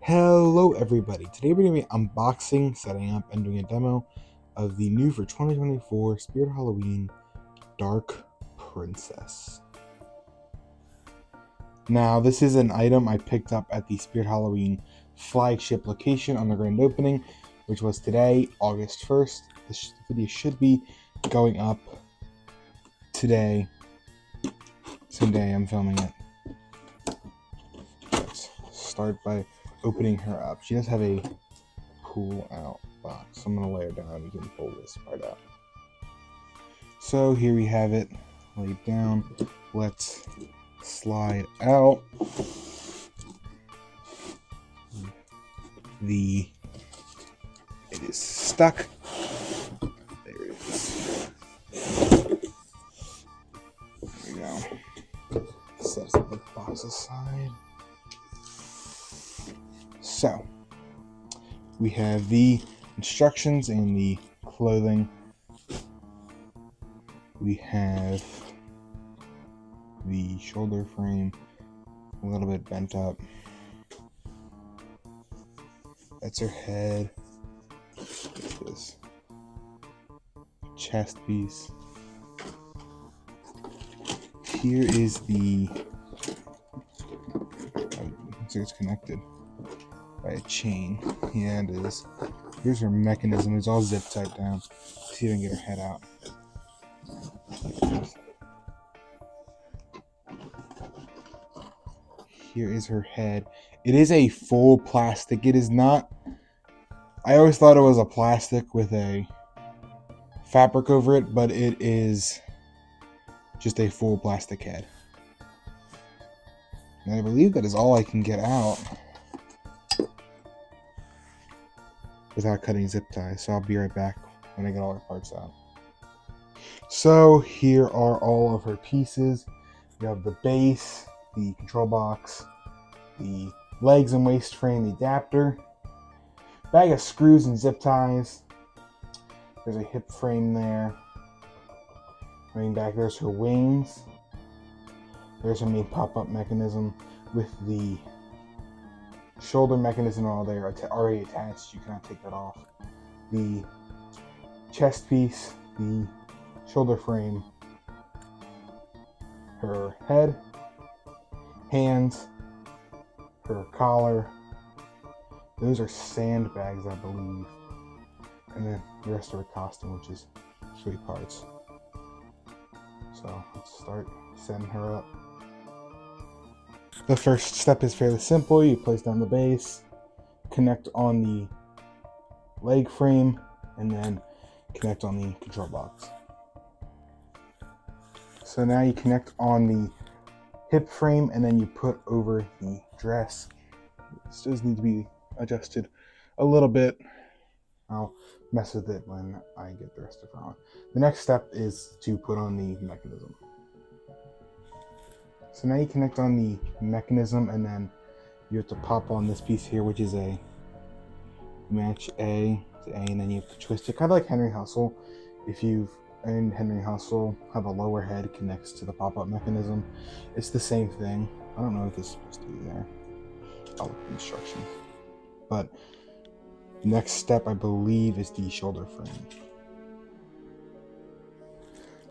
Hello everybody, today we're going to be unboxing, setting up, and doing a demo of the new for 2024 Spirit Halloween Dark Princess. Now this is an item I picked up at the Spirit Halloween flagship location on the grand opening, which was today, August 1st. This video should be going up today, same day I'm filming it. Let's start by opening her up. She does have a pull out box, so I'm going to lay her down. You can pull this part out. So here we have it laid down. Let's slide out it is stuck. There it is. There we go. Set the box aside. So, we have the instructions and the clothing. We have the shoulder frame, a little bit bent up. That's her head. What's this? Chest piece. Here is the. Looks like it's connected by a chain. Yeah, it is. Here's her mechanism. It's all zip tied down. Let's see if I can get her head out. Here is her head. It is a full plastic. It is not. I always thought it was a plastic with a fabric over it, but it is just a full plastic head. And I believe that is all I can get out without cutting zip ties, so I'll be right back when I get all her parts out. So here are all of her pieces. You have the base, the control box, the legs and waist frame, the adapter, bag of screws and zip ties. There's a hip frame there. Running back, there's her wings. There's her main pop-up mechanism with the shoulder mechanism all there already attached. You cannot take that off. The chest piece, the shoulder frame, her head, hands, her collar. Those are sandbags, I believe. And then the rest of her costume, which is 3 parts. So let's start setting her up. The first step is fairly simple. You place down the base, connect on the leg frame, and then connect on the control box. So now you connect on the hip frame, and then you put over the dress. This does need to be adjusted a little bit. I'll mess with it when I get the rest of it on. The next step is to put on the mechanism. So now you connect on the mechanism, and then you have to pop on this piece here, which is a match A to A, and then you have to twist it, kind of like Henry Hustle. If you've owned Henry Hustle, how the lower head connects to the pop-up mechanism. It's the same thing. I don't know what this is supposed to be there. I'll look at the instructions. But next step, I believe, is the shoulder frame.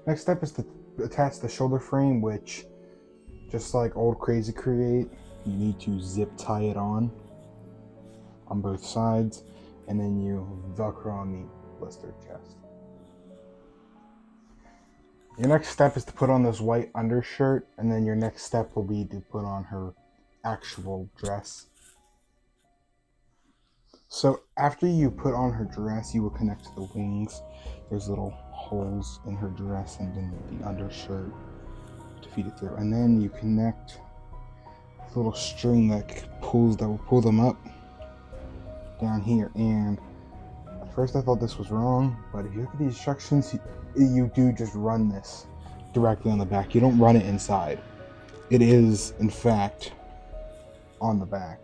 Next step is to attach the shoulder frame, which, just like old Crazy Create, you need to zip tie it on both sides, and then you Velcro on the blistered chest. Your next step is to put on this white undershirt, and then your next step will be to put on her actual dress. So after you put on her dress, you will connect to the wings. There's little holes in her dress and in the undershirt to feed it through. And then you connect this little string that will pull them up down here. And at first I thought this was wrong, but if you look at the instructions, you do just run this directly on the back. You don't run it inside. It is, in fact, on the back.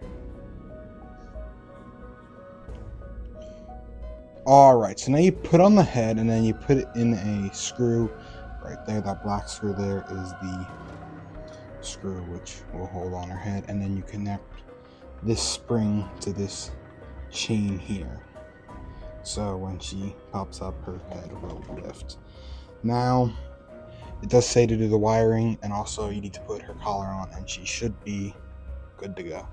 Alright, so now you put on the head, and then you put it in a screw right there. That black screw there is the screw which will hold on her head, and then you connect this spring to this chain here. So when she pops up, her head will lift. Now, it does say to do the wiring, and also you need to put her collar on, and she should be good to go.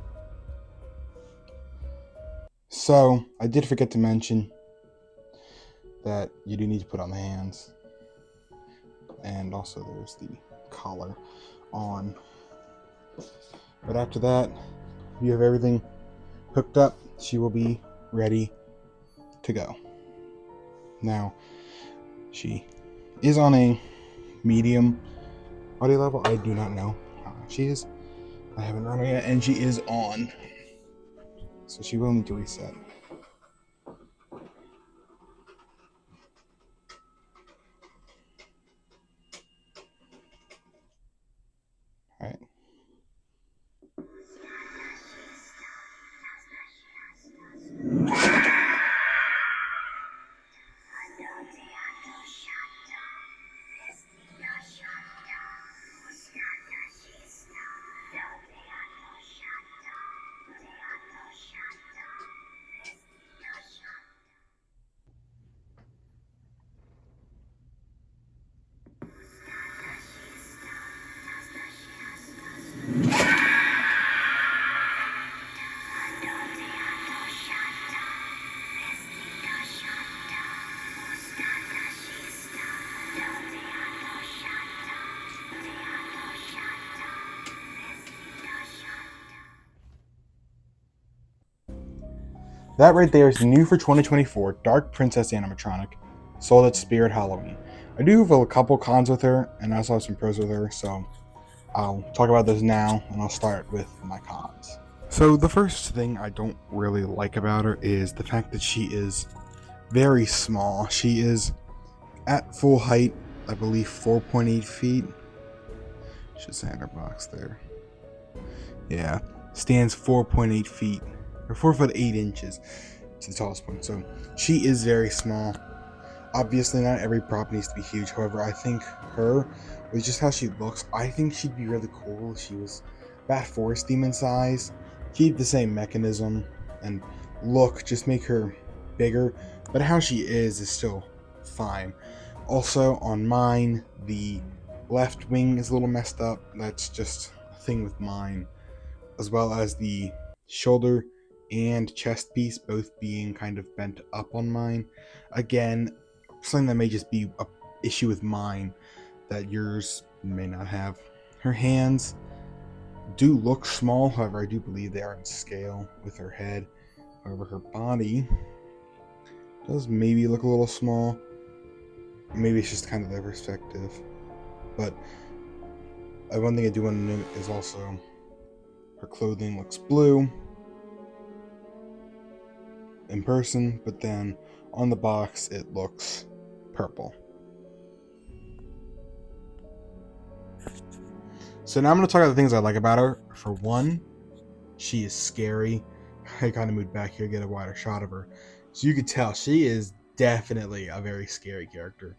So, I did forget to mention that you do need to put on the hands, and also there's the collar on. But after that, you have everything hooked up, she will be ready to go. Now, she is on a medium audio level. I do not know how much she is. I haven't run her yet, and she is on. So she will need to reset. Alright. That right there is the new for 2024 Dark Princess Animatronic, sold at Spirit Halloween. I do have a couple cons with her, and I also have some pros with her, so I'll talk about those now, and I'll start with my cons. So the first thing I don't really like about her is the fact that she is very small. She is at full height, I believe 4.8 feet. Should say in her box there. Yeah, stands 4.8 feet, or 4 foot 8 inches to the tallest point. So she is very small. Obviously, not every prop needs to be huge. However, I think her, with just how she looks, I think she'd be really cool if she was Bat Force Demon size. Keep the same mechanism and look, just make her bigger. But how she is still fine. Also, on mine, the left wing is a little messed up. That's just a thing with mine. As well as the shoulder and chest piece both being kind of bent up on mine. Again, something that may just be an issue with mine that yours may not have. Her hands do look small, however, I do believe they are in scale with her head. However, her body does maybe look a little small. Maybe it's just kind of their perspective. But one thing I do want to note is also her clothing looks blue in person, but then on the box it looks purple. So now I'm going to talk about the things I like about her. For one, she is scary. I kind of moved back here to get a wider shot of her. So you could tell she is definitely a very scary character.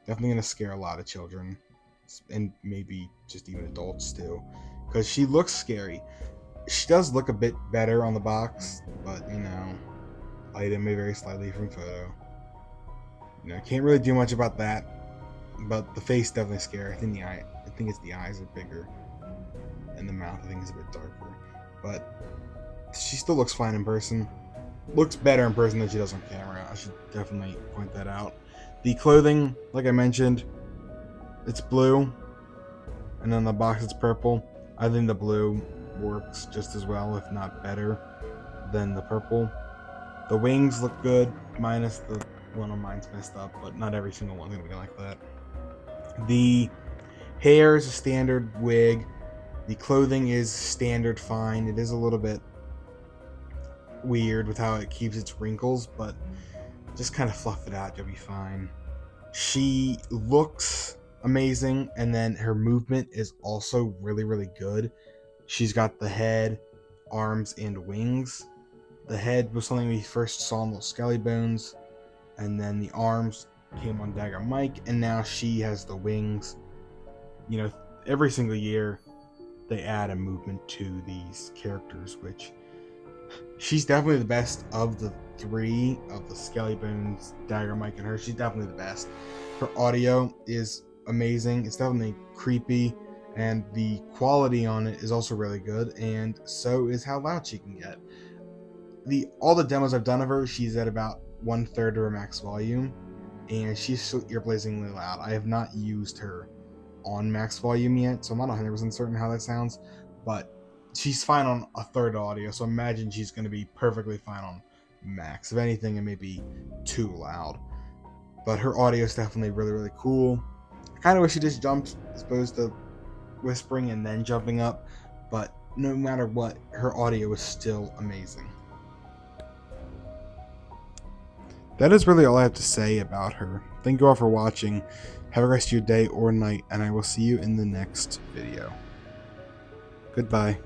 Definitely going to scare a lot of children. And maybe just even adults too. Because she looks scary. She does look a bit better on the box. But, item may vary slightly from photo. Can't really do much about that. But the face definitely scary. I think it's the eyes are bigger. And the mouth, I think, is a bit darker. But she still looks fine in person. Looks better in person than she does on camera. I should definitely point that out. The clothing, like I mentioned, it's blue. And on the box it's purple. I think the blue works just as well, if not better, than the purple. The wings look good, minus the one on mine's messed up, but not every single one's going to be like that. The hair is a standard wig. The clothing is standard fine. It is a little bit weird with how it keeps its wrinkles, but just kind of fluff it out, you'll be fine. She looks amazing, and then her movement is also really, really good. She's got the head, arms, and wings. The head was something we first saw in those Skelly Bones, and then the arms came on Dagger Mike, and now she has the wings. Every single year they add a movement to these characters, which she's definitely the best of the three, of the Skelly Bones, Dagger Mike, and her. She's definitely the best. Her audio is amazing. It's definitely creepy, and the quality on it is also really good, and so is how loud she can get. All the demos I've done of her, she's at about 1/3 of her max volume, and she's so ear-blazingly loud. I have not used her on max volume yet, so I'm not 100% certain how that sounds, but she's fine on a third audio, so imagine she's going to be perfectly fine on max. If anything, it may be too loud, but her audio is definitely really, really cool. I kind of wish she just jumped as opposed to whispering and then jumping up, but no matter what, her audio is still amazing. That is really all I have to say about her. Thank you all for watching. Have a rest of your day or night, and I will see you in the next video. Goodbye.